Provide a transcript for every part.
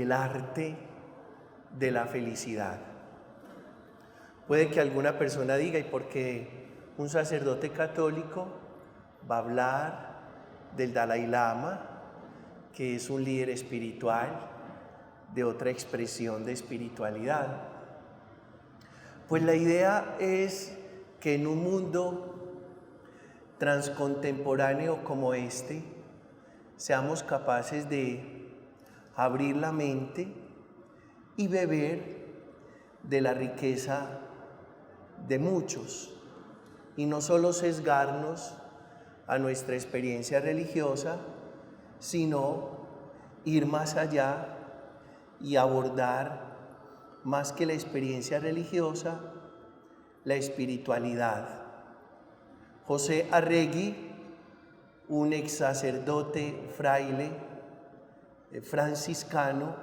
el arte de la felicidad. Puede que alguna persona diga, ¿y por qué un sacerdote católico va a hablar del Dalai Lama, que es un líder espiritual, de otra expresión de espiritualidad? Pues la idea es que en un mundo transcontemporáneo como este, seamos capaces de abrir la mente y beber de la riqueza de muchos, y no solo sesgarnos a nuestra experiencia religiosa, sino ir más allá y abordar, más que la experiencia religiosa, la espiritualidad. José Arregui, un ex sacerdote fraile franciscano,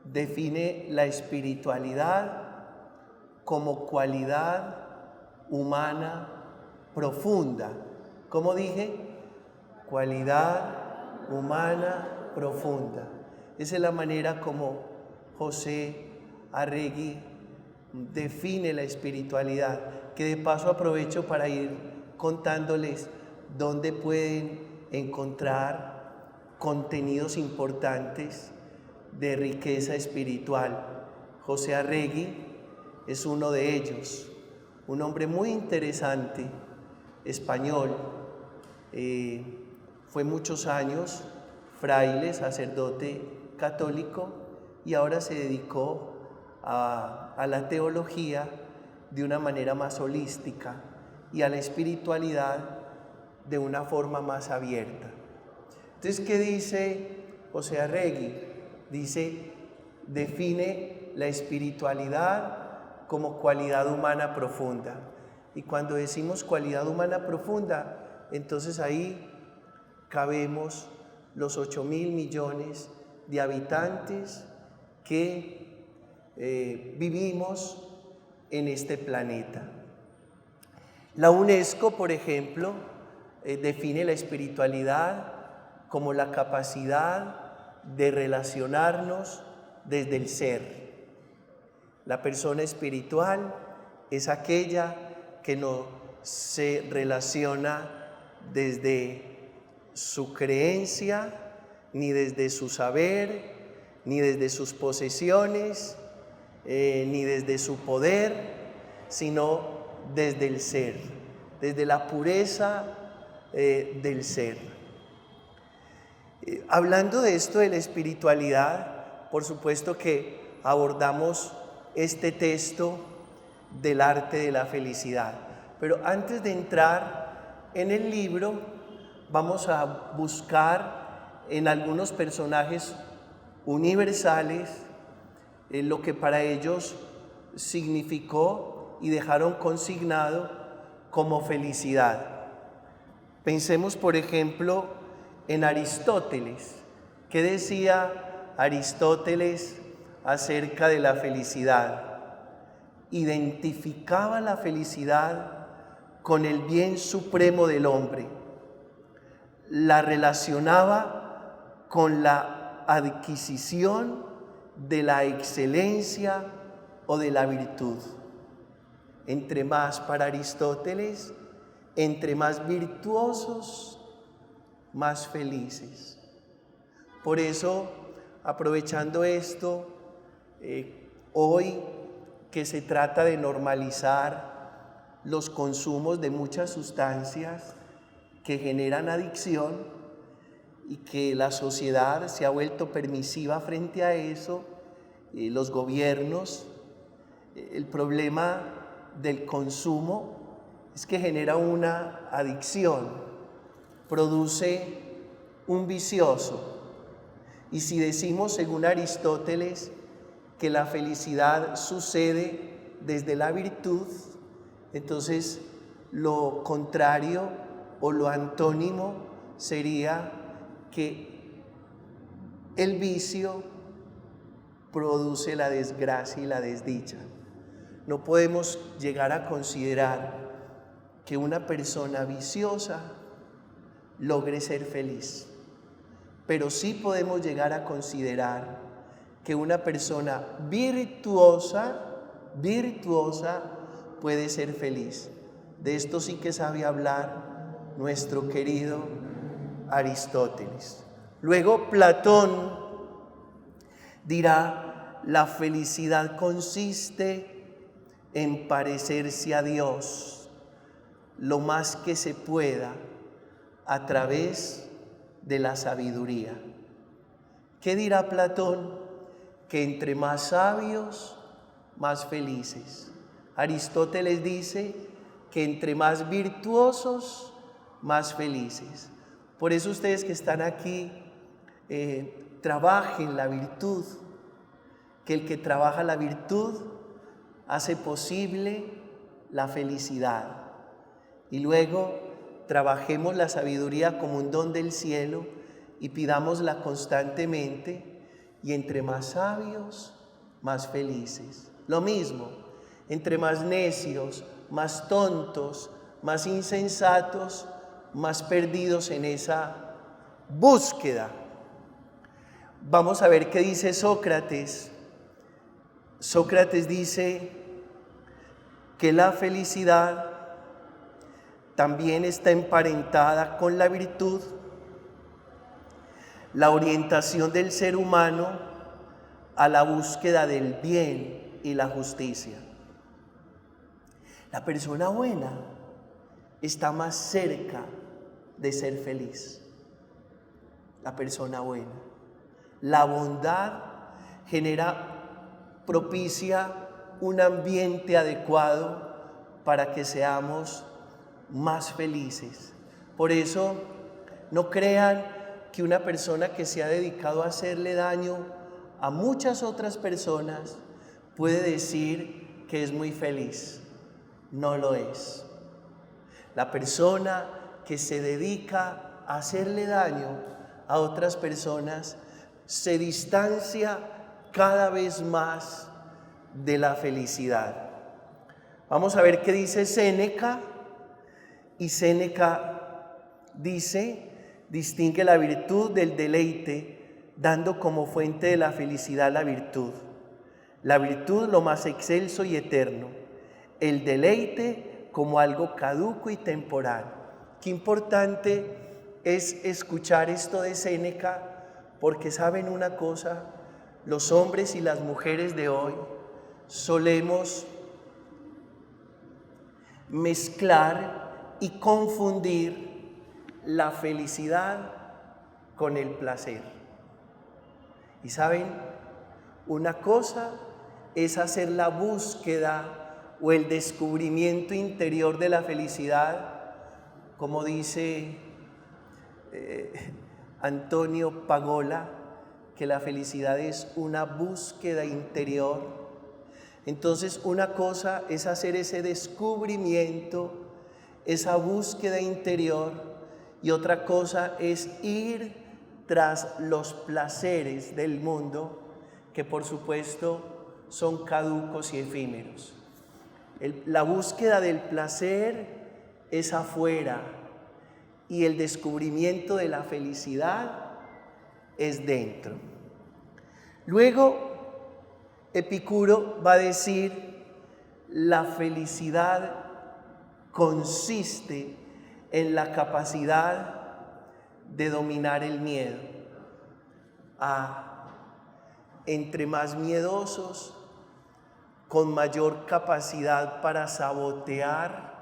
define la espiritualidad como cualidad humana profunda. ¿Cómo dije? Cualidad humana profunda. Esa es la manera como José Arregui define la espiritualidad, que de paso aprovecho para ir contándoles dónde pueden encontrar contenidos importantes de riqueza espiritual. José Arregui es uno de ellos, un hombre muy interesante, español, fue muchos años fraile, sacerdote católico, y ahora se dedicó a la teología de una manera más holística y a la espiritualidad de una forma más abierta. Entonces, ¿qué dice José Arregui? Dice, define la espiritualidad como cualidad humana profunda. Y cuando decimos cualidad humana profunda, entonces ahí cabemos los 8.000 millones de habitantes que vivimos en este planeta. La UNESCO, por ejemplo, define la espiritualidad como la capacidad de relacionarnos desde el ser. La persona espiritual es aquella que no se relaciona desde su creencia, ni desde su saber, ni desde sus posesiones, ni desde su poder, sino desde el ser, desde la pureza del ser. Hablando de esto de la espiritualidad, por supuesto que abordamos este texto del arte de la felicidad. Pero antes de entrar en el libro, vamos a buscar en algunos personajes universales lo que para ellos significó y dejaron consignado como felicidad. Pensemos, por ejemplo, en Aristóteles. ¿Qué decía Aristóteles acerca de la felicidad? Identificaba la felicidad con el bien supremo del hombre, la relacionaba con la adquisición de la excelencia o de la virtud. Entre más, para Aristóteles, entre más virtuosos, más felices. Por eso, aprovechando esto, hoy que se trata de normalizar los consumos de muchas sustancias que generan adicción y que la sociedad se ha vuelto permisiva frente a eso, los gobiernos, el problema del consumo es que genera una adicción, produce un vicioso. Y si decimos, según Aristóteles, que la felicidad sucede desde la virtud, entonces lo contrario o lo antónimo sería que el vicio produce la desgracia y la desdicha. No podemos llegar a considerar que una persona viciosa logre ser feliz, pero sí podemos llegar a considerar que una persona virtuosa puede ser feliz. De esto sí que sabe hablar nuestro querido Aristóteles. Luego Platón dirá: la felicidad consiste en parecerse a Dios lo más que se pueda a través de la sabiduría. ¿Qué dirá Platón? Que entre más sabios, más felices. Aristóteles dice que entre más virtuosos, más felices. Por eso ustedes que están aquí, trabajen la virtud, que el que trabaja la virtud hace posible la felicidad. Y luego trabajemos la sabiduría como un don del cielo y pidámosla constantemente, y entre más sabios, más felices. Lo mismo, entre más necios, más tontos, más insensatos, más perdidos en esa búsqueda. Vamos a ver qué dice Sócrates. Sócrates dice que la felicidad también está emparentada con la virtud, la orientación del ser humano a la búsqueda del bien y la justicia. La persona buena está más cerca de ser feliz. La persona buena. La bondad propicia un ambiente adecuado para que seamos más felices. Por eso, no crean que una persona que se ha dedicado a hacerle daño a muchas otras personas puede decir que es muy feliz. No lo es. La persona que se dedica a hacerle daño a otras personas se distancia cada vez más de la felicidad. Vamos a ver qué dice Séneca. Y Séneca distingue la virtud del deleite, dando como fuente de la felicidad la virtud. La virtud lo más excelso y eterno, el deleite como algo caduco y temporal. Qué importante es escuchar esto de Séneca, porque saben una cosa, los hombres y las mujeres de hoy solemos mezclar y confundir la felicidad con el placer. Y saben, una cosa es hacer la búsqueda o el descubrimiento interior de la felicidad, como dice Antonio Pagola, que la felicidad es una búsqueda interior. Entonces, una cosa es hacer ese descubrimiento, esa búsqueda interior, y otra cosa es ir tras los placeres del mundo, que por supuesto son caducos y efímeros. La búsqueda del placer es afuera y el descubrimiento de la felicidad es dentro. Luego, Epicuro va a decir: la felicidad consiste en la capacidad de dominar el miedo. Entre más miedosos, con mayor capacidad para sabotear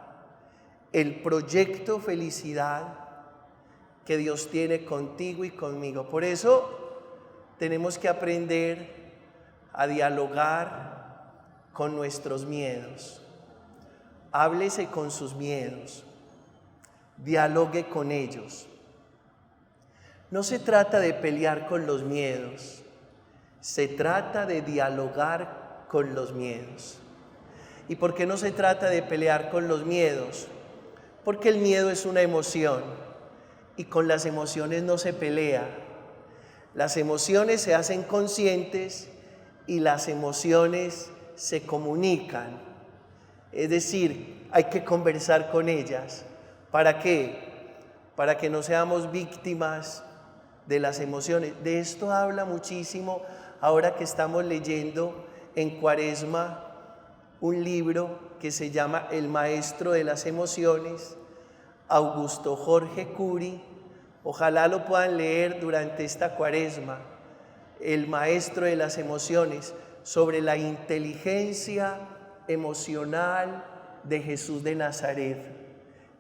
el proyecto felicidad que Dios tiene contigo y conmigo. Por eso tenemos que aprender a dialogar con nuestros miedos. Háblese con sus miedos, dialogue con ellos. No se trata de pelear con los miedos, se trata de dialogar con los miedos. ¿Y por qué no se trata de pelear con los miedos? Porque el miedo es una emoción y con las emociones no se pelea. Las emociones se hacen conscientes y las emociones se comunican. Es decir, hay que conversar con ellas. ¿Para qué? Para que no seamos víctimas de las emociones. De esto habla muchísimo ahora que estamos leyendo en Cuaresma un libro que se llama El Maestro de las Emociones, Augusto Jorge Curi. Ojalá lo puedan leer durante esta Cuaresma. El Maestro de las Emociones, sobre la inteligencia emocional de Jesús de Nazaret.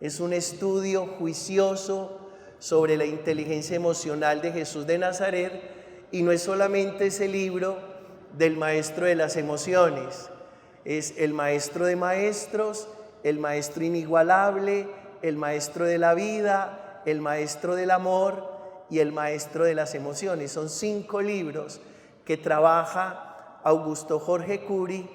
Es un estudio juicioso sobre la inteligencia emocional de Jesús de Nazaret, y no es solamente ese libro del Maestro de las Emociones, es el Maestro de Maestros, el Maestro inigualable, el Maestro de la vida, el Maestro del amor y el Maestro de las Emociones. Son 5 libros que trabaja Augusto Jorge Curi,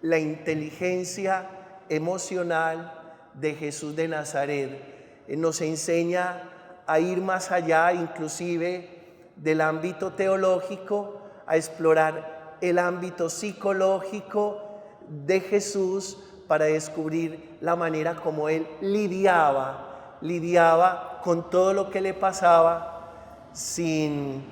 la inteligencia emocional de Jesús de Nazaret. Nos enseña a ir más allá, inclusive del ámbito teológico, a explorar el ámbito psicológico de Jesús para descubrir la manera como él lidiaba con todo lo que le pasaba sin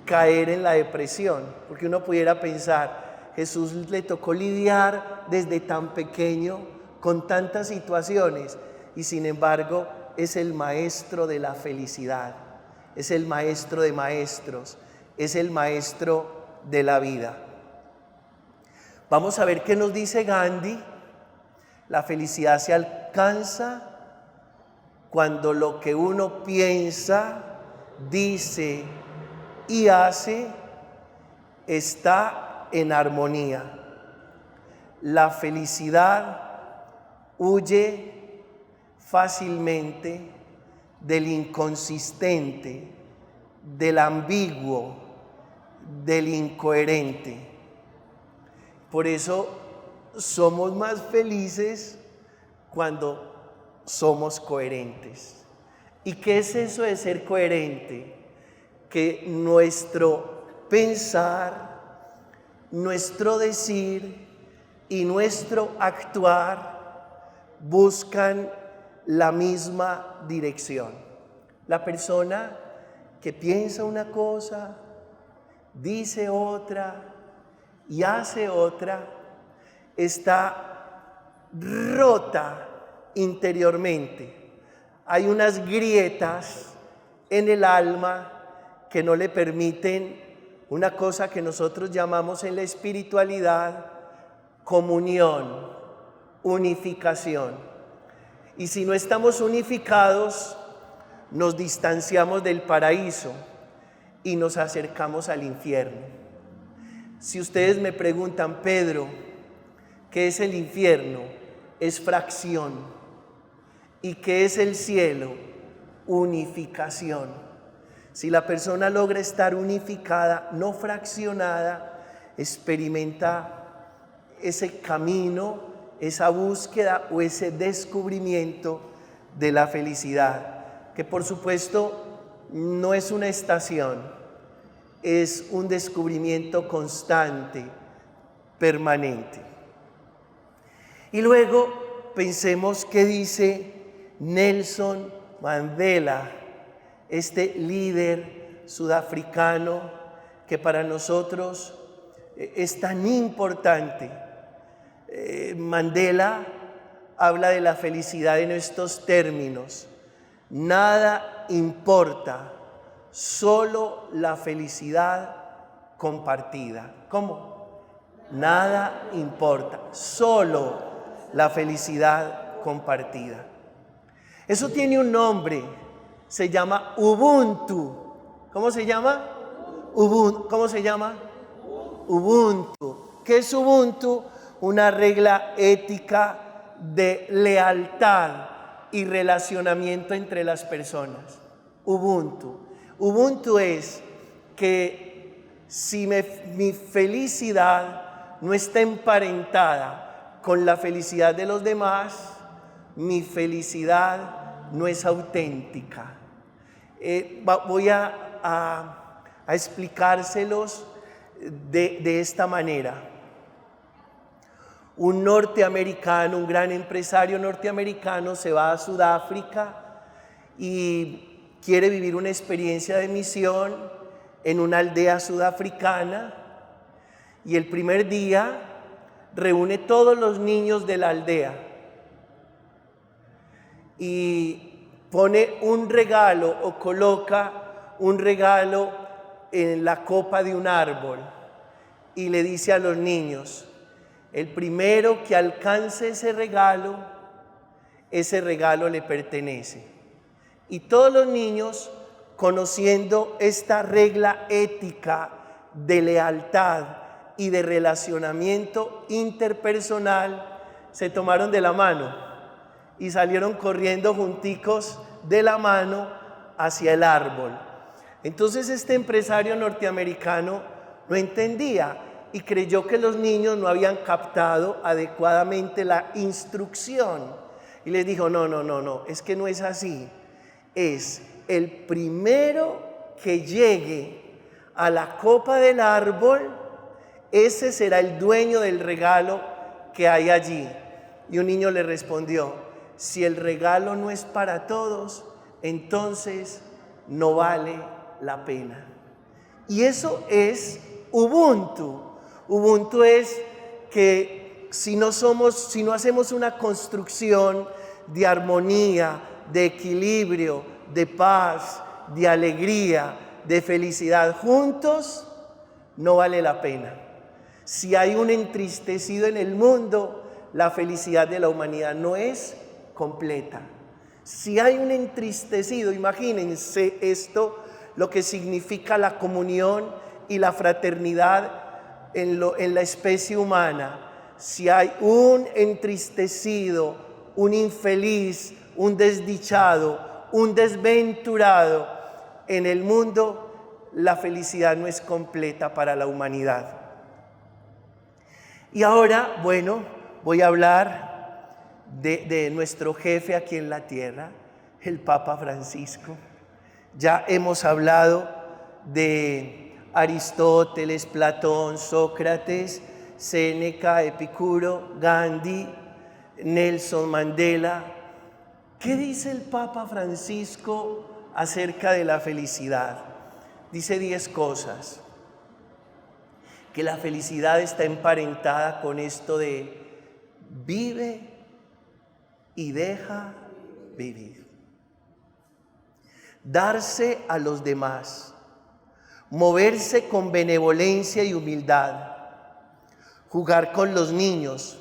caer en la depresión, porque uno pudiera pensar, Jesús le tocó lidiar desde tan pequeño con tantas situaciones, y sin embargo es el maestro de la felicidad, es el maestro de maestros, es el maestro de la vida. Vamos a ver qué nos dice Gandhi. La felicidad se alcanza cuando lo que uno piensa, dice y hace está en armonía. La felicidad huye fácilmente del inconsistente, del ambiguo, del incoherente. Por eso somos más felices cuando somos coherentes. ¿Y qué es eso de ser coherente? Que nuestro pensar, nuestro decir y nuestro actuar buscan la misma dirección. La persona que piensa una cosa, dice otra y hace otra, está rota interiormente. Hay unas grietas en el alma que no le permiten una cosa que nosotros llamamos en la espiritualidad comunión, unificación. Y si no estamos unificados, nos distanciamos del paraíso y nos acercamos al infierno. Si ustedes me preguntan, Pedro, ¿qué es el infierno? Es fracción. ¿Y qué es el cielo? Unificación. Si la persona logra estar unificada, no fraccionada, experimenta ese camino, esa búsqueda o ese descubrimiento de la felicidad, que por supuesto no es una estación, es un descubrimiento constante, permanente. Y luego pensemos qué dice Nelson Mandela, este líder sudafricano que para nosotros es tan importante. Mandela habla de la felicidad en estos términos: nada importa, solo la felicidad compartida. ¿Cómo? Nada importa, solo la felicidad compartida. Eso tiene un nombre, se llama Ubuntu. ¿Cómo se llama? ¿Cómo se llama? Ubuntu. ¿Qué es Ubuntu? Una regla ética de lealtad y relacionamiento entre las personas. Ubuntu. Ubuntu es que si mi felicidad no está emparentada con la felicidad de los demás, mi felicidad no es auténtica. Voy a explicárselos de esta manera. Un norteamericano, un gran empresario norteamericano, se va a Sudáfrica y quiere vivir una experiencia de misión en una aldea sudafricana, Y el primer día reúne todos los niños de la aldea y pone un regalo o coloca un regalo en la copa de un árbol y le dice a los niños: el primero que alcance ese regalo le pertenece. Y todos los niños, conociendo esta regla ética de lealtad y de relacionamiento interpersonal, se tomaron de la mano y salieron corriendo junticos de la mano hacia el árbol. Entonces este empresario norteamericano no entendía y creyó que los niños no habían captado adecuadamente la instrucción. Y les dijo: no, es que no es así. Es el primero que llegue a la copa del árbol, ese será el dueño del regalo que hay allí. Y un niño le respondió: si el regalo no es para todos, entonces no vale la pena. Y eso es Ubuntu. Ubuntu es que si no hacemos una construcción de armonía, de equilibrio, de paz, de alegría, de felicidad juntos, no vale la pena. Si hay un entristecido en el mundo, la felicidad de la humanidad no es completa. Si hay un entristecido, imagínense esto, lo que significa la comunión y la fraternidad en la especie humana. Si hay un entristecido, un infeliz, un desdichado, un desventurado en el mundo, la felicidad no es completa para la humanidad. Y ahora, bueno, voy a hablar de nuestro jefe aquí en la tierra, el Papa Francisco. Ya hemos hablado de Aristóteles, Platón, Sócrates, Séneca, Epicuro, Gandhi, Nelson Mandela. ¿Qué dice el Papa Francisco acerca de la felicidad? Dice 10 cosas. Que la felicidad está emparentada con esto de vive y deja vivir. Darse a los demás, moverse con benevolencia y humildad, jugar con los niños,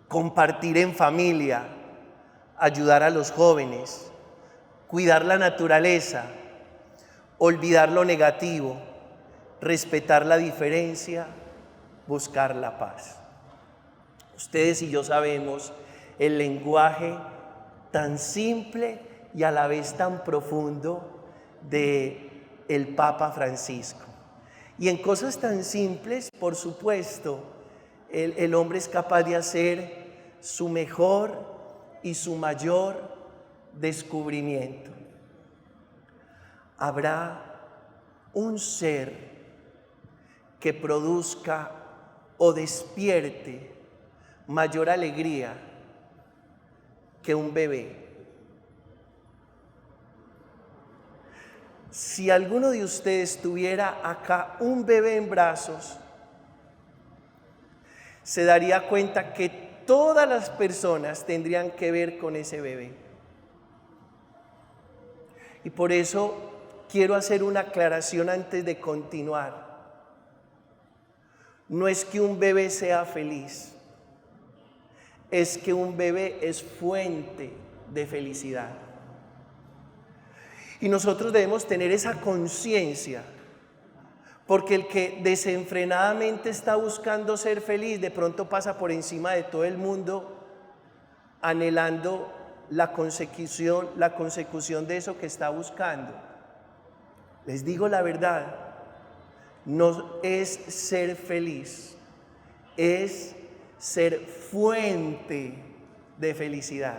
compartir en familia, ayudar a los jóvenes, cuidar la naturaleza, olvidar lo negativo, respetar la diferencia, buscar la paz. Ustedes y yo sabemos el lenguaje tan simple y a la vez tan profundo de el Papa Francisco. Y en cosas tan simples, por supuesto, el hombre es capaz de hacer su mejor y su mayor descubrimiento. Habrá un ser que produzca o despierte mayor alegría que un bebé. Si alguno de ustedes tuviera acá un bebé en brazos, se daría cuenta que todas las personas tendrían que ver con ese bebé. Y por eso quiero hacer una aclaración antes de continuar. No es que un bebé sea feliz, es que un bebé es fuente de felicidad. Y nosotros debemos tener esa conciencia, porque el que desenfrenadamente está buscando ser feliz, de pronto pasa por encima de todo el mundo, anhelando la consecución de eso que está buscando. Les digo la verdad, no es ser feliz, es ser fuente de felicidad.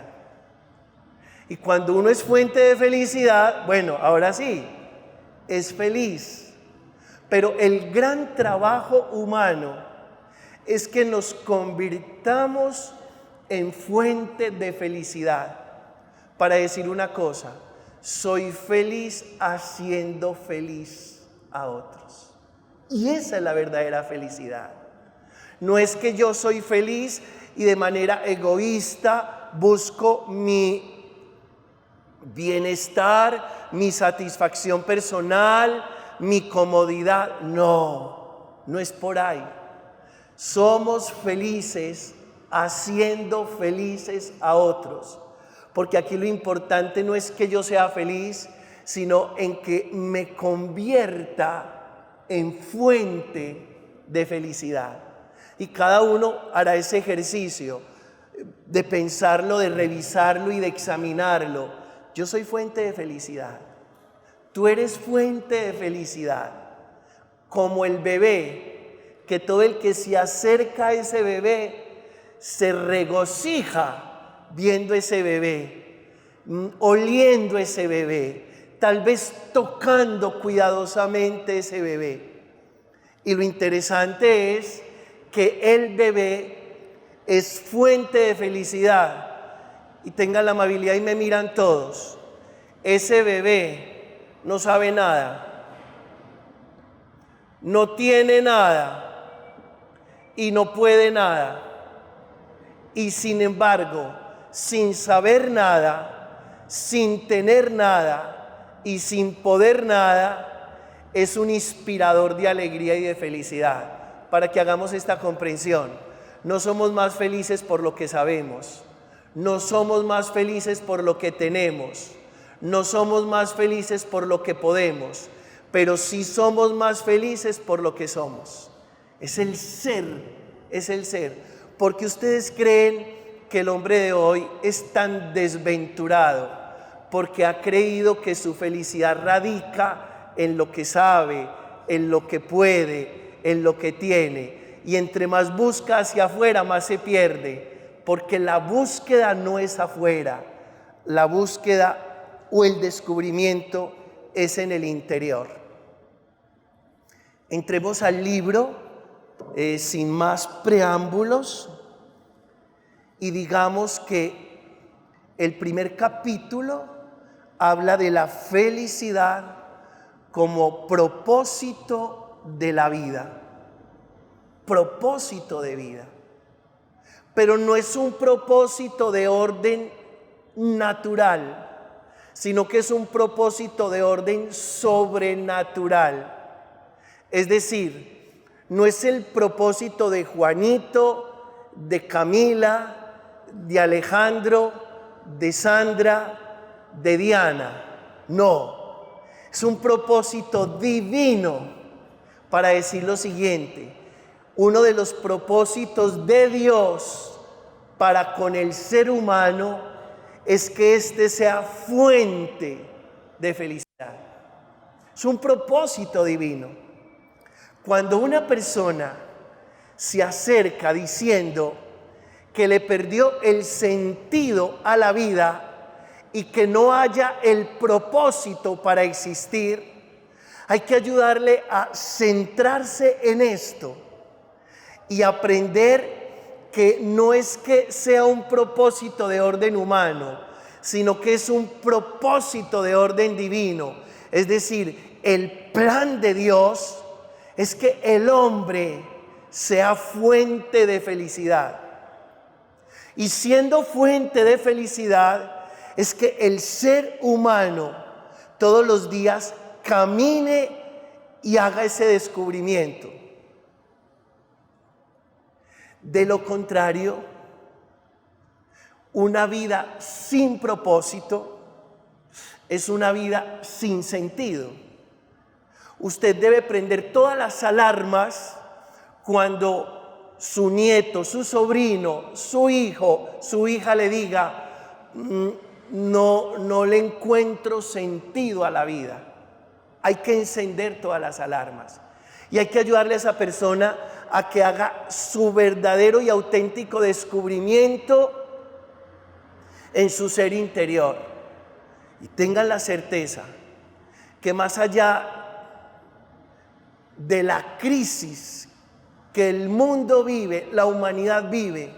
Y cuando uno es fuente de felicidad, bueno, ahora sí, es feliz. Pero el gran trabajo humano es que nos convirtamos en fuente de felicidad. Para decir una cosa, soy feliz haciendo feliz a otros. Y esa es la verdadera felicidad. No es que yo soy feliz y de manera egoísta busco mi bienestar, mi satisfacción personal, mi comodidad. No, no es por ahí. Somos felices haciendo felices a otros. Porque aquí lo importante no es que yo sea feliz, sino en que me convierta en fuente de felicidad. Y cada uno hará ese ejercicio de pensarlo, de revisarlo y de examinarlo. Yo soy fuente de felicidad. Tú eres fuente de felicidad. Como el bebé, que todo el que se acerca a ese bebé se regocija viendo ese bebé, oliendo ese bebé, tal vez tocando cuidadosamente ese bebé. Y lo interesante es que el bebé es fuente de felicidad. Y tengan la amabilidad y me miran todos. Ese bebé no sabe nada, no tiene nada y no puede nada. Y sin embargo, sin saber nada, sin tener nada y sin poder nada, es un inspirador de alegría y de felicidad. Para que hagamos esta comprensión, no somos más felices por lo que sabemos, no somos más felices por lo que tenemos, no somos más felices por lo que podemos, pero sí somos más felices por lo que somos. Es el ser, es el ser. Porque ustedes creen que el hombre de hoy es tan desventurado porque ha creído que su felicidad radica en lo que sabe, en lo que puede, en lo que tiene. Y entre más busca hacia afuera, más se pierde. Porque la búsqueda no es afuera, la búsqueda o el descubrimiento es en el interior. Entremos al libro. Sin más preámbulos, y digamos que el primer capítulo habla de la felicidad como propósito de la vida, propósito de vida, pero no es un propósito de orden natural, sino que es un propósito de orden sobrenatural. Es decir, no es el propósito de Juanito, de Camila, de Alejandro, de Sandra, de Diana. No, es un propósito divino. Para decir lo siguiente, uno de los propósitos de Dios para con el ser humano es que éste sea fuente de felicidad. Es un propósito divino. Cuando una persona se acerca diciendo que le perdió el sentido a la vida y que no haya el propósito para existir, hay que ayudarle a centrarse en esto y aprender que no es que sea un propósito de orden humano, sino que es un propósito de orden divino. Es decir, el plan de Dios es que el hombre sea fuente de felicidad. Y siendo fuente de felicidad, es que el ser humano todos los días camine y haga ese descubrimiento. De lo contrario, una vida sin propósito es una vida sin sentido. Usted debe prender todas las alarmas cuando su nieto, su sobrino, su hijo, su hija le diga, no le encuentro sentido a la vida. Hay que encender todas las alarmas y hay que ayudarle a esa persona a que haga su verdadero y auténtico descubrimiento en su ser interior. Y tengan la certeza que más allá de la crisis que el mundo vive, la humanidad vive,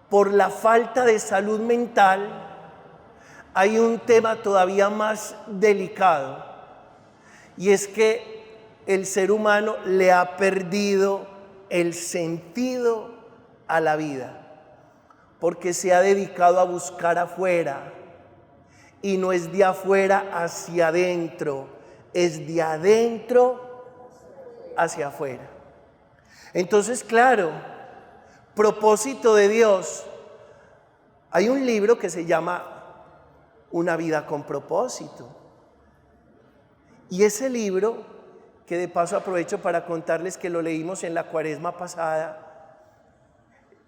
por la falta de salud mental, hay un tema todavía más delicado, y es que el ser humano le ha perdido el sentido a la vida, porque se ha dedicado a buscar afuera, y no es de afuera hacia adentro, es de adentro hacia afuera. Entonces, claro, propósito de Dios. Hay un libro que se llama Una vida con propósito. Y ese libro, que de paso aprovecho para contarles que lo leímos en la Cuaresma pasada,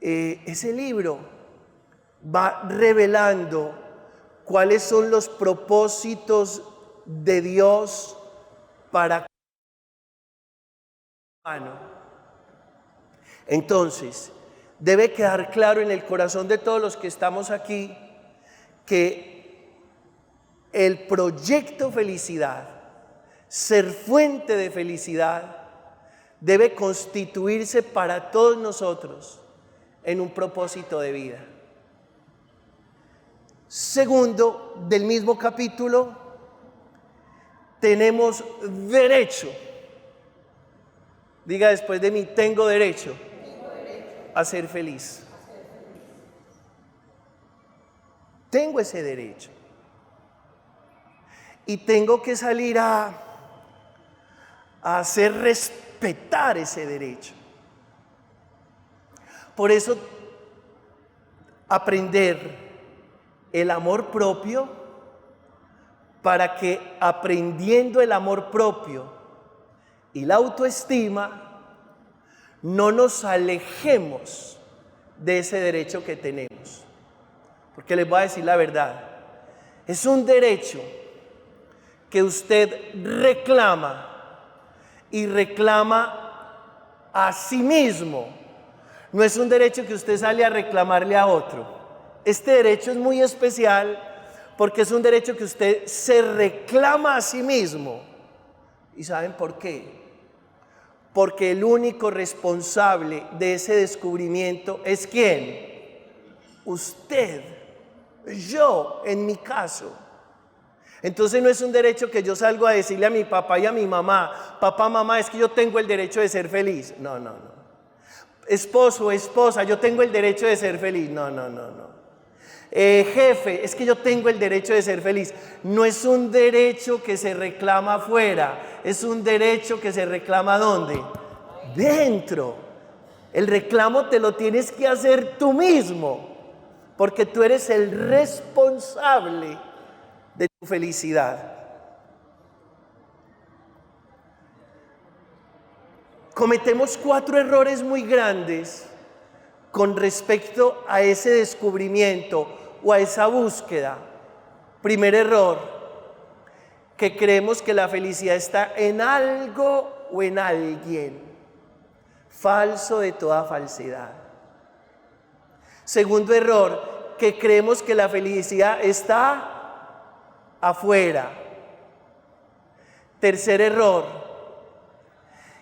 ese libro va revelando cuáles son los propósitos de Dios para el humano. Entonces, debe quedar claro en el corazón de todos los que estamos aquí que el proyecto felicidad, ser fuente de felicidad, debe constituirse para todos nosotros en un propósito de vida. Segundo, del mismo capítulo, tenemos derecho. Diga después de mí, tengo derecho a ser feliz. Tengo ese derecho. Y tengo que salir a hacer respetar ese derecho. Por eso, aprender el amor propio, para que aprendiendo el amor propio y la autoestima, no nos alejemos de ese derecho que tenemos. Porque les voy a decir la verdad, es un derecho que usted reclama y reclama a sí mismo. No es un derecho que usted sale a reclamarle a otro. Este derecho es muy especial porque es un derecho que usted se reclama a sí mismo. ¿Y saben por qué? Porque el único responsable de ese descubrimiento es ¿quién? Usted, yo, en mi caso. Entonces no es un derecho que yo salgo a decirle a mi papá y a mi mamá, papá, mamá, es que yo tengo el derecho de ser feliz. No, no, no. Esposo, esposa, yo tengo el derecho de ser feliz. No, no, no, no. Jefe, es que yo tengo el derecho de ser feliz. No es un derecho que se reclama afuera, es un derecho que se reclama ¿dónde? Dentro. El reclamo te lo tienes que hacer tú mismo, porque tú eres el responsable de tu felicidad. Cometemos 4 errores muy grandes con respecto a ese descubrimiento o a esa búsqueda. Primer error, que creemos que la felicidad está en algo o en alguien. Falso de toda falsedad. Segundo error, que creemos que la felicidad está afuera. Tercer error,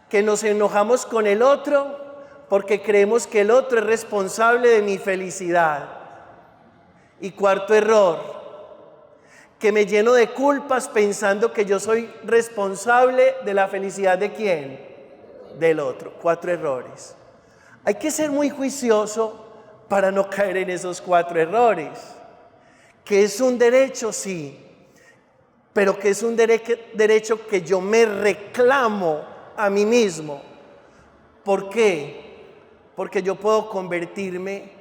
que nos enojamos con el otro porque creemos que el otro es responsable de mi felicidad. Y cuarto error, que me lleno de culpas pensando que yo soy responsable de la felicidad ¿de quién? Del otro. 4 errores. Hay que ser muy juicioso para no caer en esos 4 errores. Que es un derecho, sí, pero que es un derecho que yo me reclamo a mí mismo. ¿Por qué? Porque yo puedo convertirme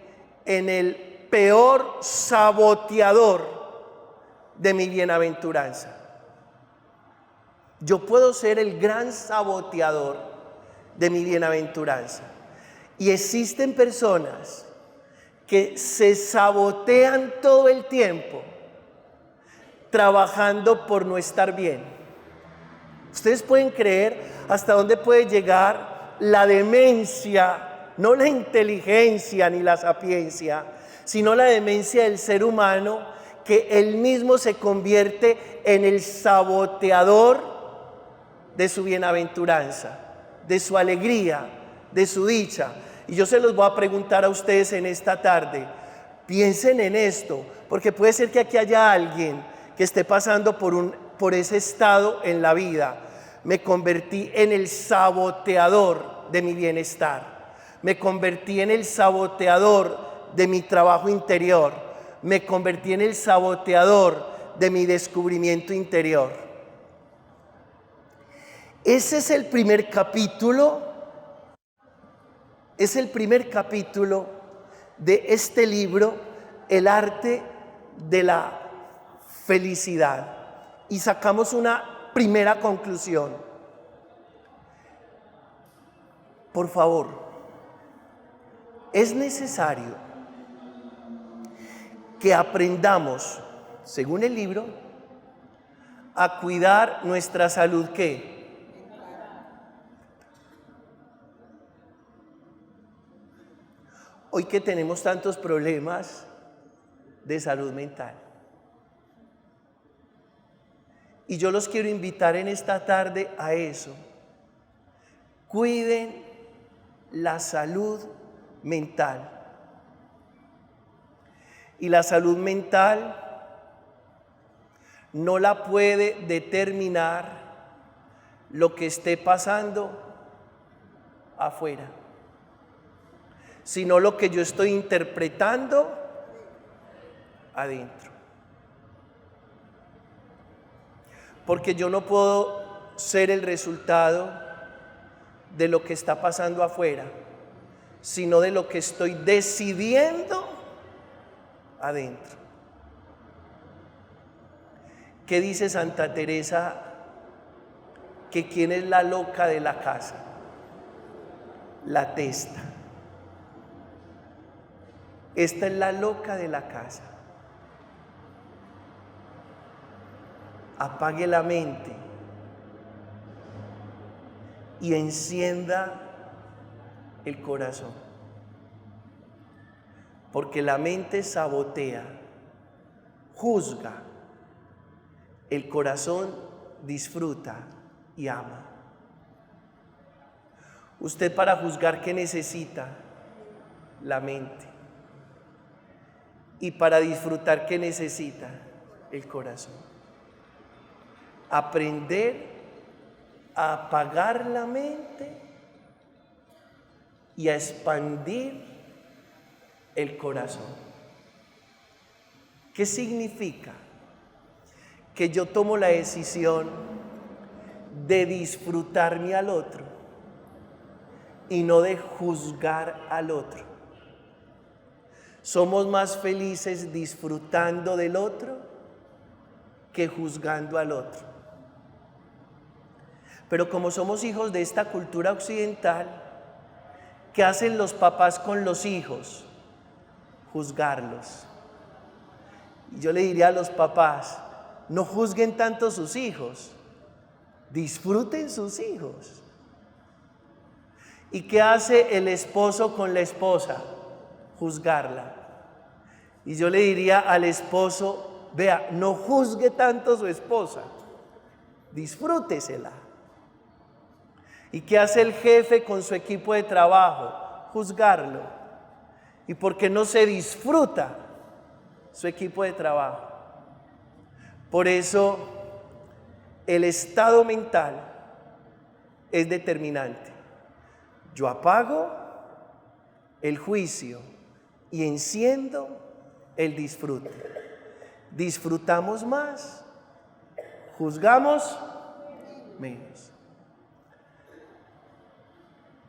en el peor saboteador de mi bienaventuranza. Yo puedo ser el gran saboteador de mi bienaventuranza. Y existen personas que se sabotean todo el tiempo trabajando por no estar bien. Ustedes pueden creer hasta dónde puede llegar la demencia, no la inteligencia ni la sapiencia, sino la demencia del ser humano, que él mismo se convierte en el saboteador de su bienaventuranza, de su alegría, de su dicha. Y yo se los voy a preguntar a ustedes en esta tarde. Piensen en esto, porque puede ser que aquí haya alguien que esté pasando por ese estado en la vida. Me convertí en el saboteador de mi bienestar. Me convertí en el saboteador de mi trabajo interior. Me convertí en el saboteador de mi descubrimiento interior. Ese es el primer capítulo. Es el primer capítulo de este libro, El arte de la felicidad. Y sacamos una primera conclusión. Por favor, es necesario que aprendamos, según el libro, a cuidar nuestra salud, ¿qué? Hoy que tenemos tantos problemas de salud mental. Y yo los quiero invitar en esta tarde a eso. Cuiden la salud mental. Y la salud mental no la puede determinar lo que esté pasando afuera, sino lo que yo estoy interpretando adentro. Porque yo no puedo ser el resultado de lo que está pasando afuera, sino de lo que estoy decidiendo adentro. ¿Qué dice Santa Teresa? Que quién es la loca de la casa, la testa. Esta es la loca de la casa. Apague la mente y encienda el corazón, porque la mente sabotea, juzga, el corazón disfruta y ama. Usted, para juzgar, ¿qué necesita? La mente. Y para disfrutar, ¿qué necesita? El corazón. Aprender a apagar la mente y a expandir el corazón. ¿Qué significa? Que yo tomo la decisión de disfrutarme al otro y no de juzgar al otro. Somos más felices disfrutando del otro que juzgando al otro. Pero como somos hijos de esta cultura occidental, ¿qué hacen los papás con los hijos? Juzgarlos. Y yo le diría a los papás, no juzguen tanto sus hijos, disfruten sus hijos. ¿Y qué hace el esposo con la esposa? Juzgarla. Y yo le diría al esposo, vea, no juzgue tanto a su esposa, disfrútesela. ¿Y qué hace el jefe con su equipo de trabajo? Juzgarlo. ¿Y por qué no se disfruta su equipo de trabajo? Por eso el estado mental es determinante. Yo apago el juicio y enciendo el disfrute. Disfrutamos más, juzgamos menos.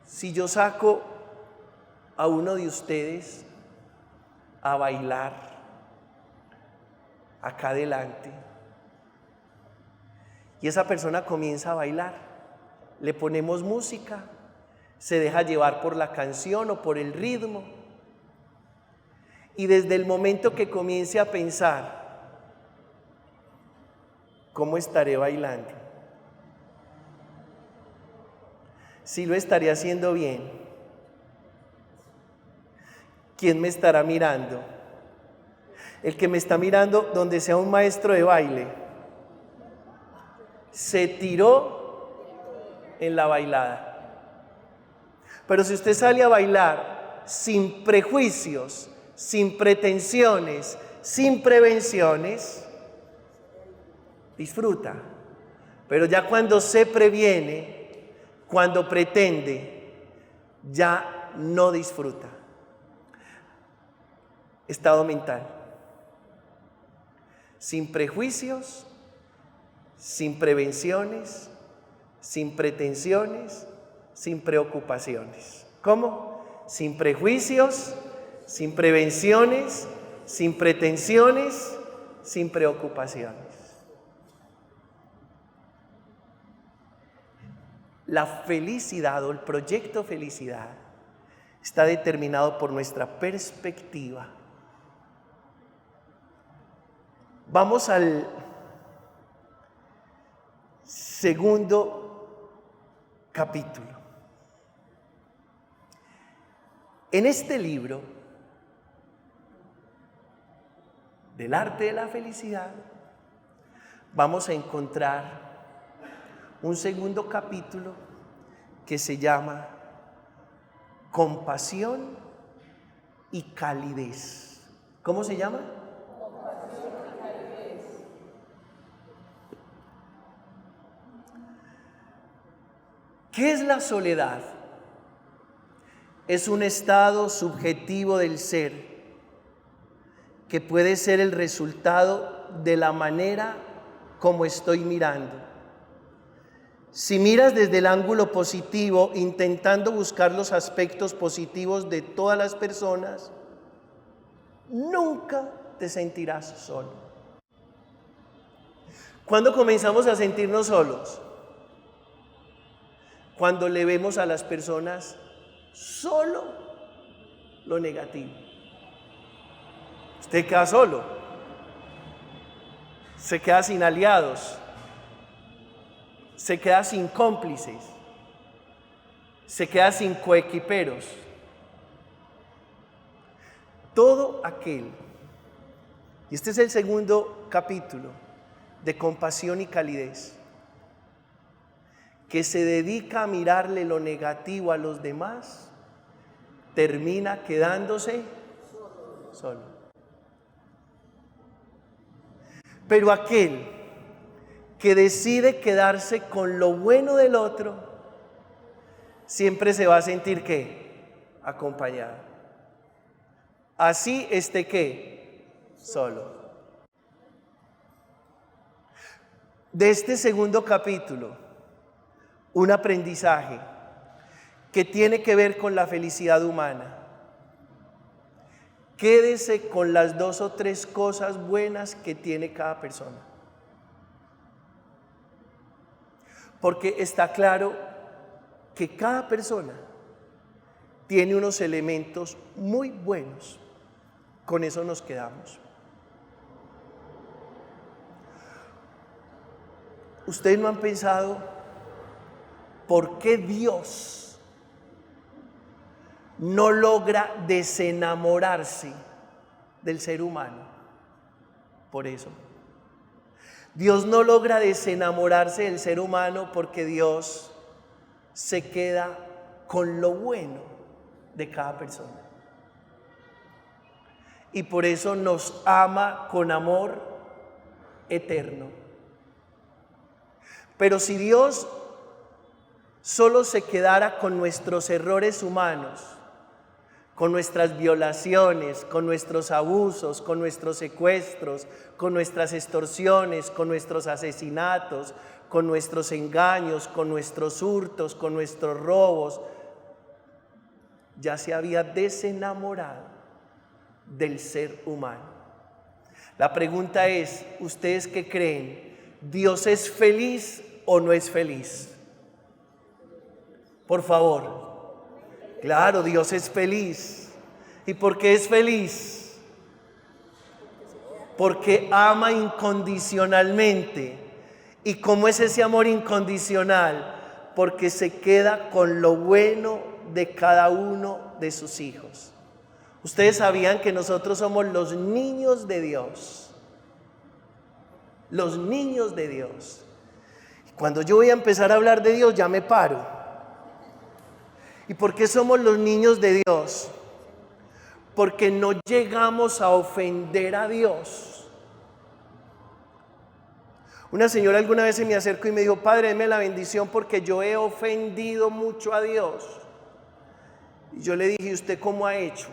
Si yo saco a uno de ustedes a bailar acá adelante y esa persona comienza a bailar, le ponemos música, se deja llevar por la canción o por el ritmo, y desde el momento que comience a pensar, ¿cómo estaré bailando? Si lo estaré haciendo bien, ¿quién me estará mirando? El que me está mirando, donde sea un maestro de baile, se tiró en la bailada. Pero si usted sale a bailar sin prejuicios, sin pretensiones, sin prevenciones, disfruta. Pero ya cuando se previene, cuando pretende, ya no disfruta. Estado mental. Sin prejuicios, sin prevenciones, sin pretensiones, sin preocupaciones. ¿Cómo? Sin prejuicios, sin prevenciones, sin pretensiones, sin preocupaciones. La felicidad o el proyecto felicidad está determinado por nuestra perspectiva. Vamos al segundo capítulo. En este libro del arte de la felicidad vamos a encontrar un segundo capítulo que se llama Compasión y Calidez. ¿Cómo se llama? Compasión y calidez. ¿Qué es la soledad? Es un estado subjetivo del ser que puede ser el resultado de la manera como estoy mirando. Si miras desde el ángulo positivo, intentando buscar los aspectos positivos de todas las personas, nunca te sentirás solo. ¿Cuándo comenzamos a sentirnos solos? Cuando le vemos a las personas solo lo negativo. Usted queda solo, se queda sin aliados, se queda sin cómplices, se queda sin coequiperos. Todo aquel, y este es el segundo capítulo de Compasión y Calidez, que se dedica a mirarle lo negativo a los demás, termina quedándose solo. Pero aquel que decide quedarse con lo bueno del otro, siempre se va a sentir ¿qué? Acompañado. Así esté ¿qué? Solo. De este segundo capítulo, un aprendizaje que tiene que ver con la felicidad humana. Quédese con las 2 o 3 cosas buenas que tiene cada persona. Porque está claro que cada persona tiene unos elementos muy buenos. Con eso nos quedamos. ¿Ustedes no han pensado por qué Dios no logra desenamorarse del ser humano? Por eso. Dios no logra desenamorarse del ser humano porque Dios se queda con lo bueno de cada persona. Y por eso nos ama con amor eterno. Pero si Dios solo se quedara con nuestros errores humanos, con nuestras violaciones, con nuestros abusos, con nuestros secuestros, con nuestras extorsiones, con nuestros asesinatos, con nuestros engaños, con nuestros hurtos, con nuestros robos, ya se había desenamorado del ser humano. La pregunta es, ¿ustedes qué creen? ¿Dios es feliz o no es feliz? Por favor. Claro, Dios es feliz. ¿Y por qué es feliz? Porque ama incondicionalmente. ¿Y cómo es ese amor incondicional? Porque se queda con lo bueno de cada uno de sus hijos. Ustedes sabían que nosotros somos los niños de Dios. Los niños de Dios. Cuando yo voy a empezar a hablar de Dios, ya me paro. ¿Y por qué somos los niños de Dios? Porque no llegamos a ofender a Dios. Una señora alguna vez se me acercó y me dijo: Padre, deme la bendición porque yo he ofendido mucho a Dios. Y yo le dije: ¿y usted cómo ha hecho?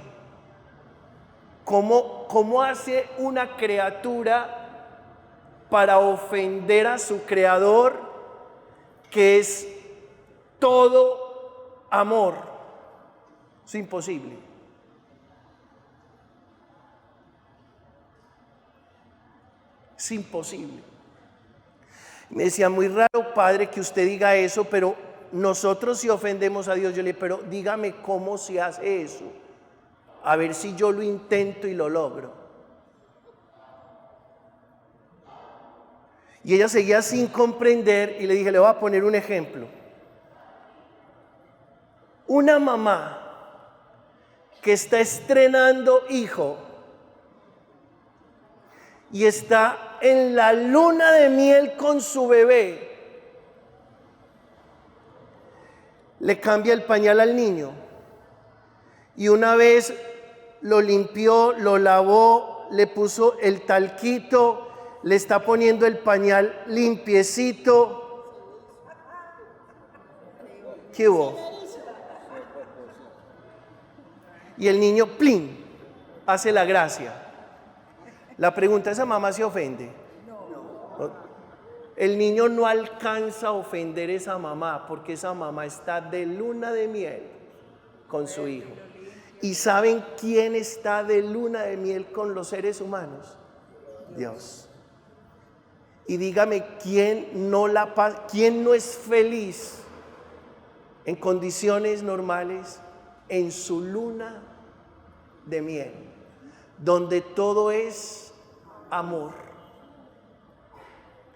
¿Cómo hace una criatura para ofender a su Creador, que es todo amor? Es imposible. Es imposible. Me decía: muy raro, Padre, que usted diga eso, pero nosotros si ofendemos a Dios. Yo le dije: pero dígame cómo se hace eso, a ver si yo lo intento y lo logro. Y ella seguía sin comprender y le dije: le voy a poner un ejemplo. Una mamá que está estrenando hijo y está en la luna de miel con su bebé, le cambia el pañal al niño y una vez lo limpió, lo lavó, le puso el talquito, le está poniendo el pañal limpiecito. ¿Qué hubo? Y el niño, plin, hace la gracia. La pregunta: ¿esa mamá se ofende? No. El niño no alcanza a ofender a esa mamá porque esa mamá está de luna de miel con su hijo. ¿Y saben quién está de luna de miel con los seres humanos? Dios. Y dígame, ¿quién no es feliz en condiciones normales en su luna de miel, donde todo es amor?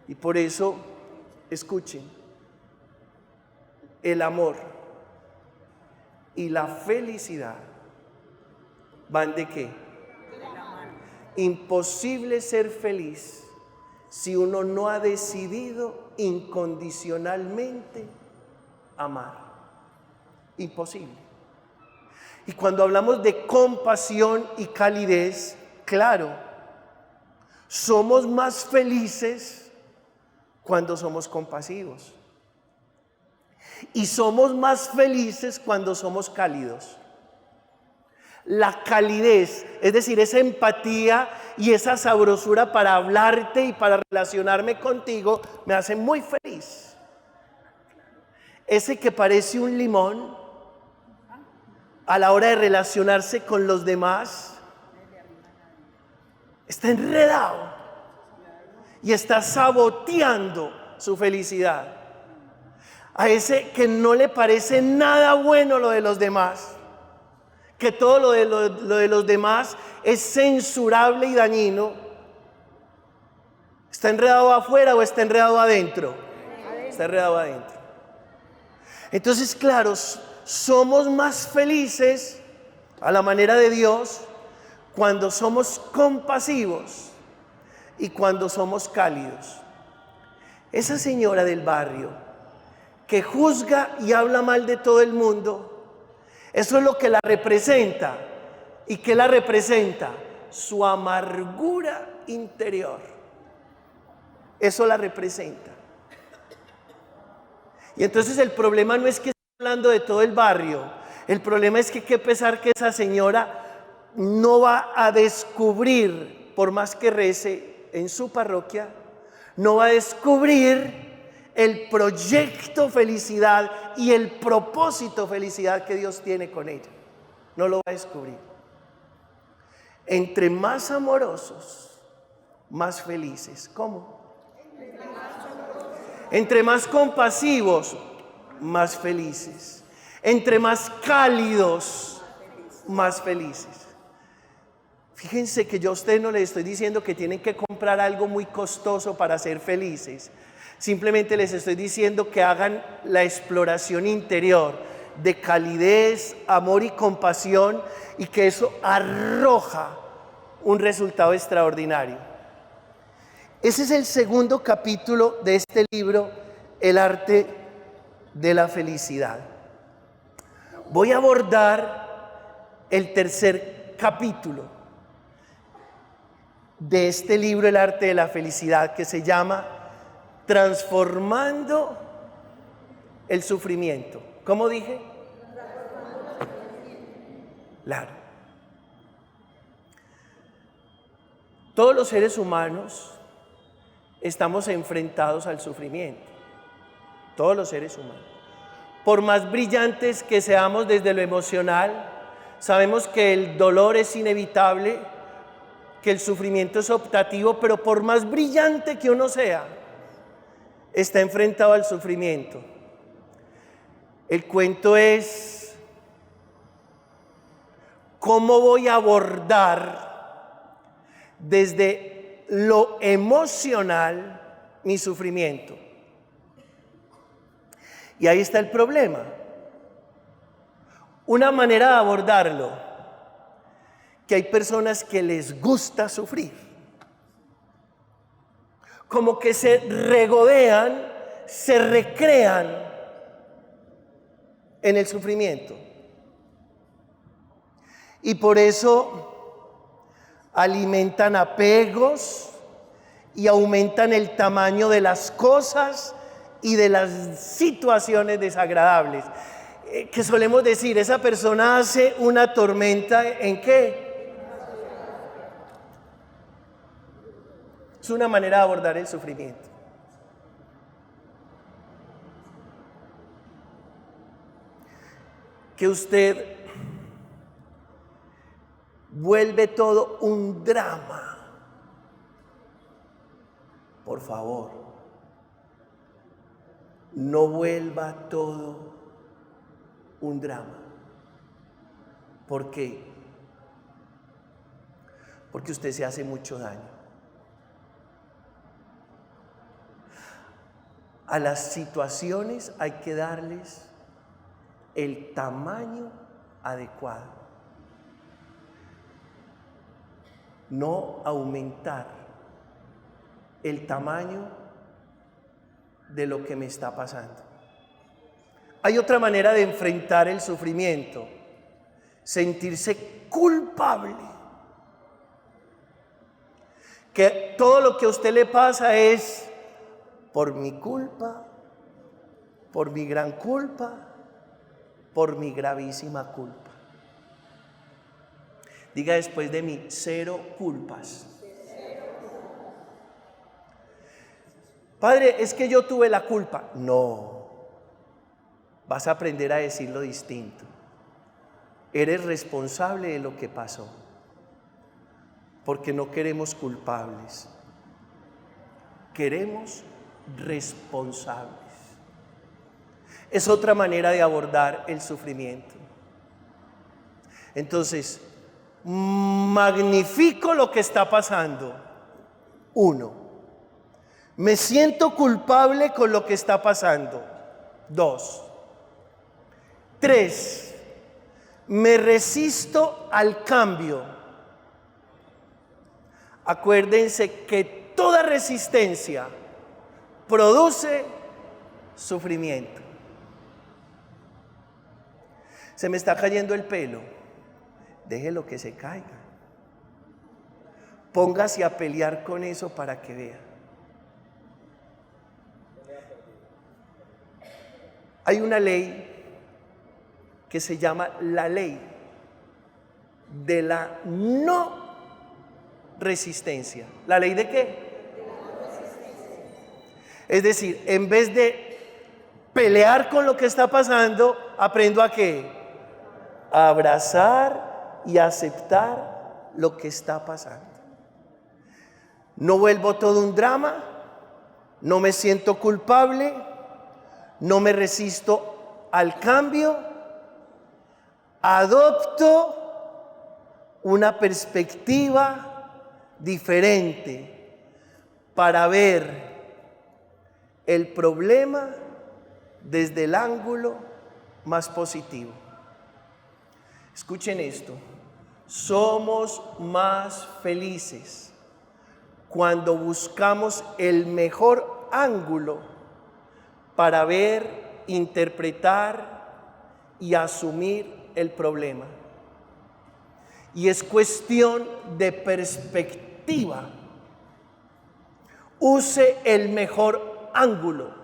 Y por eso, escuchen, el amor y la felicidad van ¿de qué? Imposible ser feliz si uno no ha decidido incondicionalmente amar. Imposible. Y cuando hablamos de compasión y calidez, claro, somos más felices cuando somos compasivos. Y somos más felices cuando somos cálidos. La calidez, es decir, esa empatía y esa sabrosura para hablarte y para relacionarme contigo, me hace muy feliz. Ese que parece un limón a la hora de relacionarse con los demás, está enredado y está saboteando su felicidad. A ese que no le parece nada bueno lo de los demás, que todo lo de los demás es censurable y dañino, ¿está enredado afuera o está enredado adentro? Está enredado adentro. Entonces, claro, somos más felices a la manera de Dios cuando somos compasivos y cuando somos cálidos. Esa señora del barrio que juzga y habla mal de todo el mundo, eso es lo que la representa. ¿Y qué la representa? Su amargura interior. Eso la representa. Y entonces el problema no es que esté hablando de todo el barrio. El problema es que qué pesar que esa señora no va a descubrir, por más que rece en su parroquia, no va a descubrir el proyecto felicidad y el propósito felicidad que Dios tiene con ella. No lo va a descubrir. Entre más amorosos, más felices. ¿Cómo? Entre más compasivos, más felices. Entre más cálidos, más felices. Fíjense que yo a ustedes no les estoy diciendo que tienen que comprar algo muy costoso para ser felices. Simplemente les estoy diciendo que hagan la exploración interior de calidez, amor y compasión, y que eso arroja un resultado extraordinario. Ese es el segundo capítulo de este libro, El arte de la felicidad. Voy a abordar el tercer capítulo de este libro, El arte de la felicidad, que se llama transformando el sufrimiento. ¿Cómo dije? Claro. Todos los seres humanos estamos enfrentados al sufrimiento. Todos los seres humanos. Por más brillantes que seamos desde lo emocional, sabemos que el dolor es inevitable, que el sufrimiento es optativo, pero por más brillante que uno sea, está enfrentado al sufrimiento. El cuento es cómo voy a abordar desde lo emocional mi sufrimiento. Y ahí está el problema. Una manera de abordarlo, que hay personas que les gusta sufrir, como que se regodean, se recrean en el sufrimiento. Y por eso alimentan apegos y aumentan el tamaño de las cosas y de las situaciones desagradables. Que solemos decir, esa persona hace una tormenta, ¿en qué? Es una manera de abordar el sufrimiento. Que usted vuelve todo un drama. Por favor, no vuelva todo un drama. ¿Por qué? Porque usted se hace mucho daño. A las situaciones hay que darles el tamaño adecuado. No aumentar el tamaño de lo que me está pasando. Hay otra manera de enfrentar el sufrimiento: sentirse culpable. Que todo lo que a usted le pasa es por mi culpa, por mi gran culpa, por mi gravísima culpa. Diga después de mí: cero culpas. Padre, es que yo tuve la culpa. No, vas a aprender a decirlo distinto. Eres responsable de lo que pasó, porque no queremos culpables, queremos responsables. Es otra manera de abordar el sufrimiento. Entonces, magnifico lo que está pasando. 1. Me siento culpable con lo que está pasando. 2. 3. Me resisto al cambio. Acuérdense que toda resistencia produce sufrimiento. Se me está cayendo el pelo. Déjelo que se caiga. Póngase a pelear con eso para que vea. Hay una ley que se llama la ley de la no resistencia. ¿La ley de qué? Es decir, en vez de pelear con lo que está pasando, aprendo a ¿qué? A abrazar y a aceptar lo que está pasando. No vuelvo todo un drama, no me siento culpable, no me resisto al cambio, adopto una perspectiva diferente para ver el problema desde el ángulo más positivo. Escuchen esto: somos más felices cuando buscamos el mejor ángulo para ver, interpretar y asumir el problema. Y es cuestión de perspectiva. Use el mejor ángulo.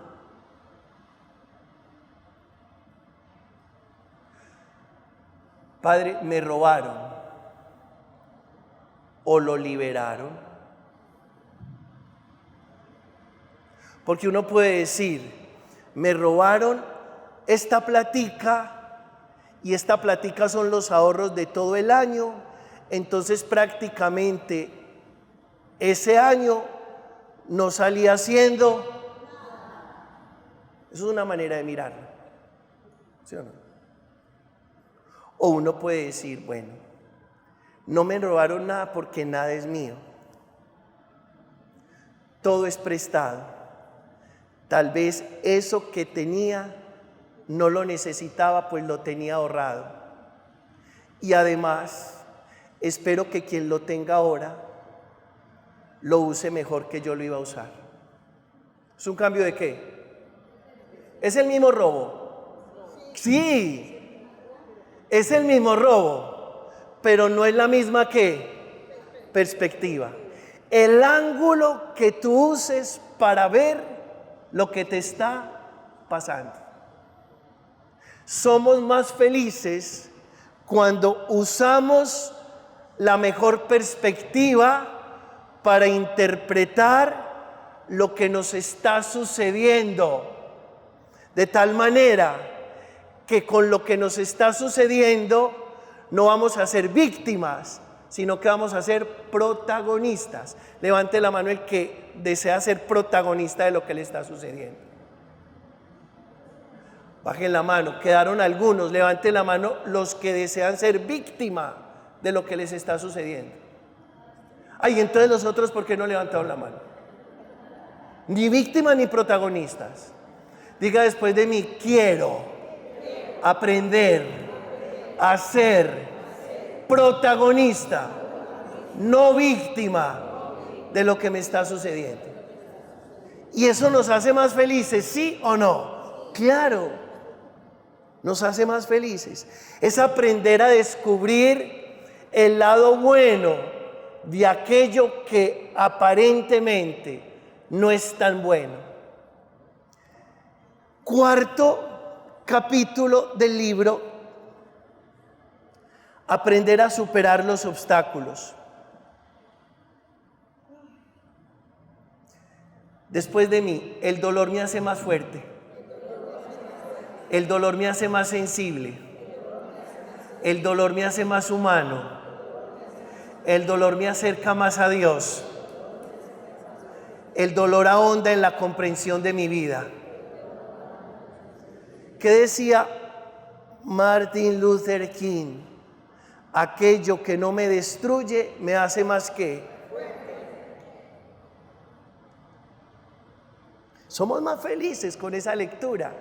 Padre, me robaron o lo liberaron. Porque uno puede decir, me robaron esta platica y esta platica son los ahorros de todo el año, entonces prácticamente ese año no salía haciendo. Eso es una manera de mirarlo, ¿sí o no? O uno puede decir, bueno, no me robaron nada porque nada es mío. Todo es prestado. Tal vez eso que tenía no lo necesitaba, pues lo tenía ahorrado. Y además, espero que quien lo tenga ahora lo use mejor que yo lo iba a usar. ¿Es un cambio de qué? ¿Es el mismo robo? Sí, es el mismo robo, pero no es la misma ¿qué? Perspectiva. El ángulo que tú uses para ver lo que te está pasando. Somos más felices cuando usamos la mejor perspectiva para interpretar lo que nos está sucediendo, de tal manera que con lo que nos está sucediendo no vamos a ser víctimas, sino que vamos a ser protagonistas. Levante la mano el que desea ser protagonista de lo que le está sucediendo. Bajen la mano, quedaron algunos. Levanten la mano los que desean ser víctima de lo que les está sucediendo. Ay, entonces los otros, ¿por qué no levantaron la mano? Ni víctimas ni protagonistas. Diga después de mí, quiero aprender a ser protagonista, no víctima de lo que me está sucediendo. ¿Y eso nos hace más felices, sí o no? Claro, nos hace más felices. Es aprender a descubrir el lado bueno de aquello que aparentemente no es tan bueno. Cuarto capítulo del libro: aprender a superar los obstáculos. Después de mí, el dolor me hace más fuerte. El dolor me hace más sensible. El dolor me hace más humano. El dolor me acerca más a Dios. El dolor ahonda en la comprensión de mi vida. ¿Qué decía Martin Luther King? Aquello que no me destruye me hace más que somos más felices con esa lectura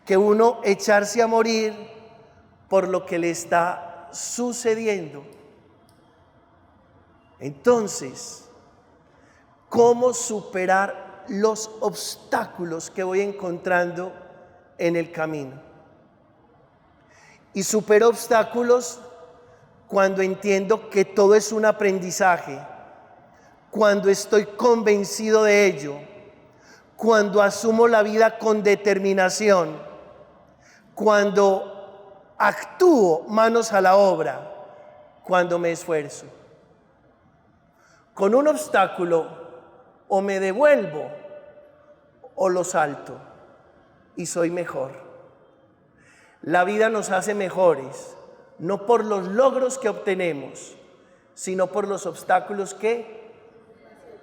que uno echarse a morir por lo que le está sucediendo. Entonces, ¿cómo superar los obstáculos que voy encontrando en el camino? Y supero obstáculos cuando entiendo que todo es un aprendizaje, cuando estoy convencido de ello, cuando asumo la vida con determinación, cuando actúo manos a la obra, cuando me esfuerzo. Con un obstáculo o me devuelvo o lo salto y soy mejor. La vida nos hace mejores, no por los logros que obtenemos, sino por los obstáculos que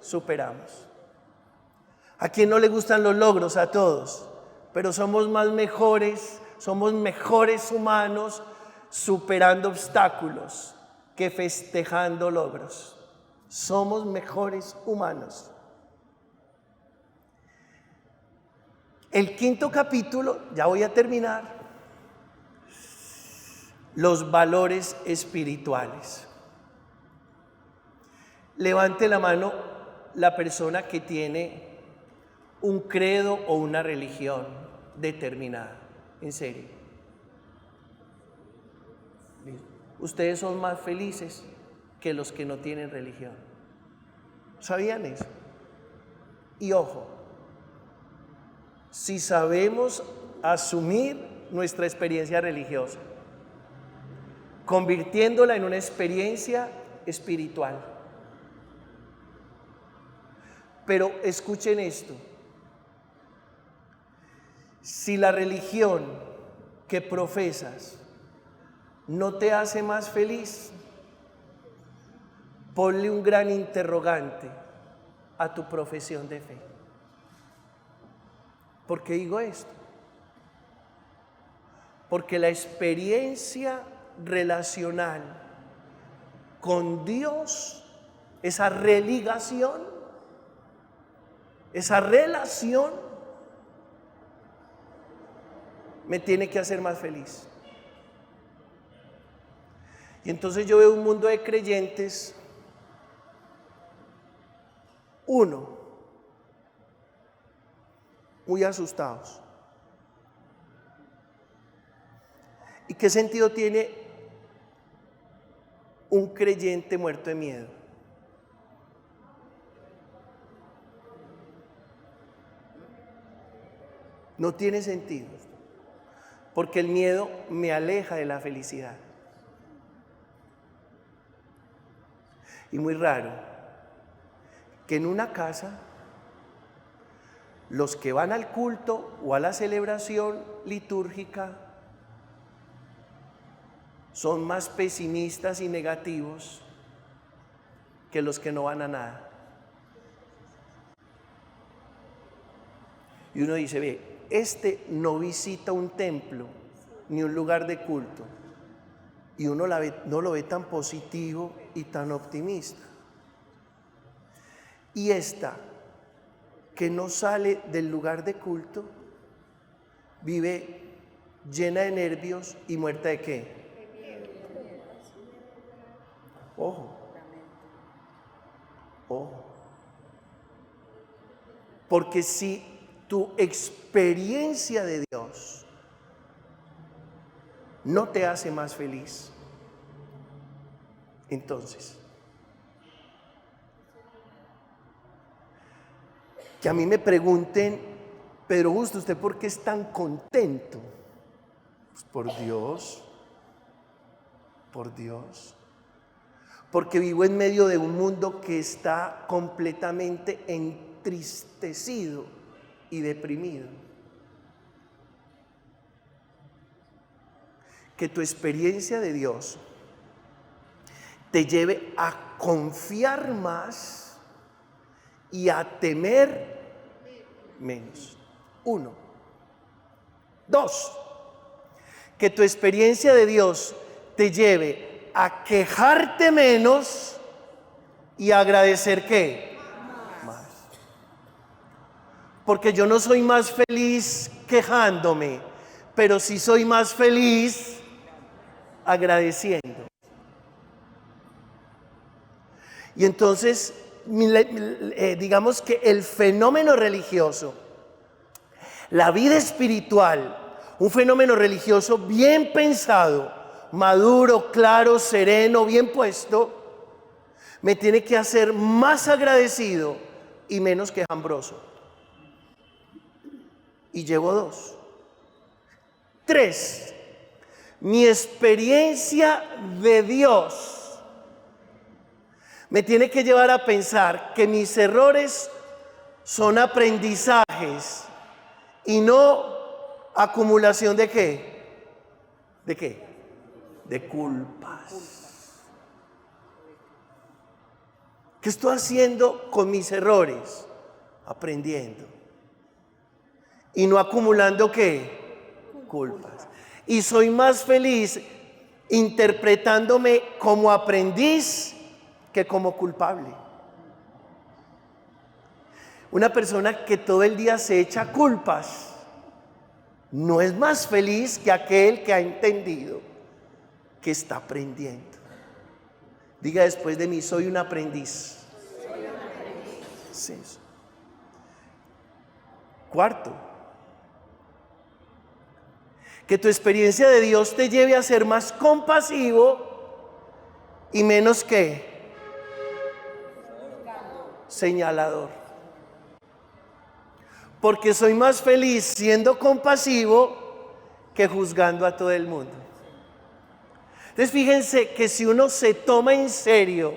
superamos. ¿A quién no le gustan los logros? A todos, pero somos mejores humanos superando obstáculos que festejando logros. Somos mejores humanos. El quinto capítulo, ya voy a terminar. Los valores espirituales. Levante la mano la persona que tiene un credo o una religión determinada. En serio. Ustedes son más felices que los que no tienen religión. ¿Sabían eso? Y ojo, si sabemos asumir nuestra experiencia religiosa, convirtiéndola en una experiencia espiritual. Pero escuchen esto: si la religión que profesas no te hace más feliz, ponle un gran interrogante a tu profesión de fe. ¿Por qué digo esto? Porque la experiencia relacional con Dios, esa religación, esa relación, me tiene que hacer más feliz. Y entonces yo veo un mundo de creyentes, muy asustados. ¿Y qué sentido tiene un creyente muerto de miedo? No tiene sentido, porque el miedo me aleja de la felicidad. Y muy raro que en una casa los que van al culto o a la celebración litúrgica son más pesimistas y negativos que los que no van a nada. Y uno dice, ve, este no visita un templo ni un lugar de culto, y uno no lo ve tan positivo y tan optimista. Y esta, que no sale del lugar de culto, vive llena de nervios y muerta de ¿qué? Ojo. Porque si tu experiencia de Dios no te hace más feliz, entonces, que a mí me pregunten, Pedro Justo, ¿usted por qué es tan contento? Pues por Dios, porque vivo en medio de un mundo que está completamente entristecido y deprimido. Que tu experiencia de Dios te lleve a confiar más y a temer menos. 1. 2. Que tu experiencia de Dios te lleve a quejarte menos y a agradecer ¿qué? Más. Porque yo no soy más feliz quejándome, pero sí soy más feliz agradeciendo. Y entonces, digamos que el fenómeno religioso, la vida espiritual, un fenómeno religioso bien pensado, maduro, claro, sereno, bien puesto, me tiene que hacer más agradecido y menos quejambroso. Y llevo 2. 3. Mi experiencia de Dios me tiene que llevar a pensar que mis errores son aprendizajes y no acumulación ¿de qué? ¿De qué? De culpas. ¿Qué estoy haciendo con mis errores? Aprendiendo. Y no acumulando ¿qué? Culpas. Y soy más feliz interpretándome como aprendiz que como culpable. Una persona que todo el día se echa culpas no es más feliz que aquel que ha entendido que está aprendiendo. Diga después de mí, soy un aprendiz. Sí. 4. Que tu experiencia de Dios te lleve a ser más compasivo y menos ¿qué? Señalador. porque soy más feliz siendo compasivo que juzgando a todo el mundo. Entonces fíjense que si uno se toma en serio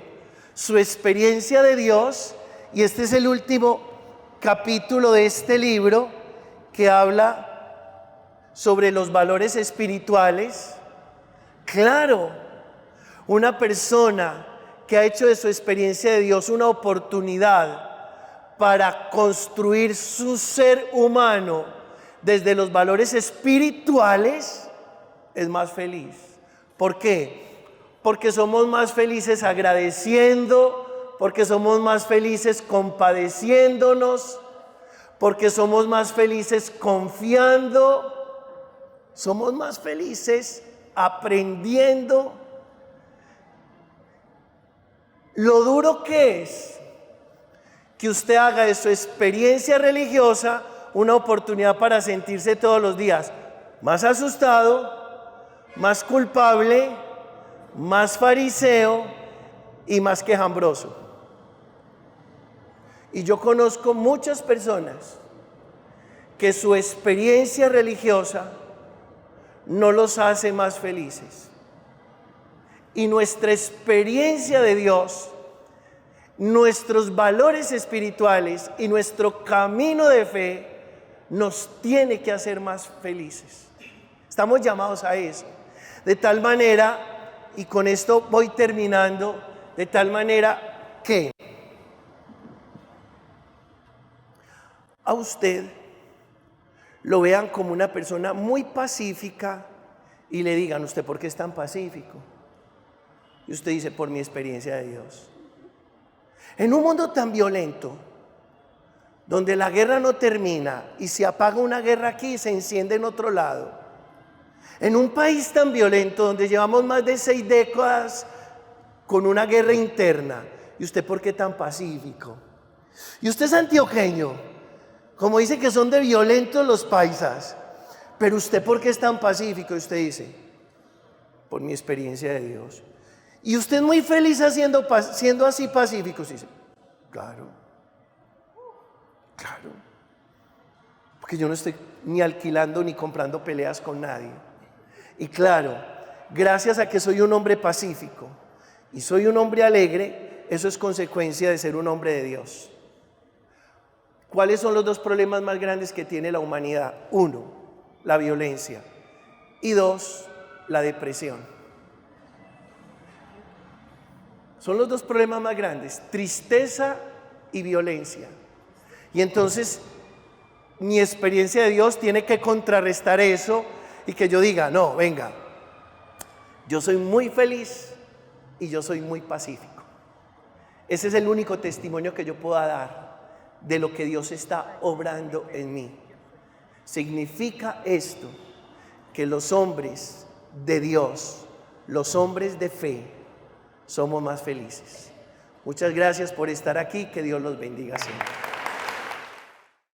su experiencia de Dios, y este es el último capítulo de este libro que habla sobre los valores espirituales, claro, una persona que ha hecho de su experiencia de Dios una oportunidad para construir su ser humano desde los valores espirituales, es más feliz. ¿Por qué? Porque somos más felices agradeciendo, porque somos más felices compadeciéndonos, porque somos más felices confiando, somos más felices aprendiendo. Lo duro que es que usted haga de su experiencia religiosa una oportunidad para sentirse todos los días más asustado, más culpable, más fariseo y más quejambroso. Y yo conozco muchas personas que su experiencia religiosa no los hace más felices. Y nuestra experiencia de Dios, nuestros valores espirituales y nuestro camino de fe nos tiene que hacer más felices. Estamos llamados a eso. De tal manera, y con esto voy terminando, de tal manera que a usted lo vean como una persona muy pacífica y le digan: ¿usted por qué es tan pacífico? Y usted dice: por mi experiencia de Dios. En un mundo tan violento, donde la guerra no termina y se apaga una guerra aquí y se enciende en otro lado, en un país tan violento donde llevamos más de 6 décadas con una guerra interna, ¿y usted por qué tan pacífico? Y usted es antioqueño, como dice que son de violentos los paisas, pero ¿usted por qué es tan pacífico? Y usted dice: por mi experiencia de Dios. Y usted es muy feliz siendo así pacífico. Sí, claro, porque yo no estoy ni alquilando ni comprando peleas con nadie. Y claro, gracias a que soy un hombre pacífico y soy un hombre alegre, eso es consecuencia de ser un hombre de Dios. ¿Cuáles son los 2 problemas más grandes que tiene la humanidad? 1, la violencia, y 2, la depresión. Son los 2 problemas más grandes: tristeza y violencia. Y entonces mi experiencia de Dios tiene que contrarrestar eso y que yo diga: no, venga, yo soy muy feliz y yo soy muy pacífico. Ese es el único testimonio que yo pueda dar de lo que Dios está obrando en mí. Significa esto que los hombres de Dios, los hombres de fe, somos más felices. Muchas gracias por estar aquí. Que Dios los bendiga siempre.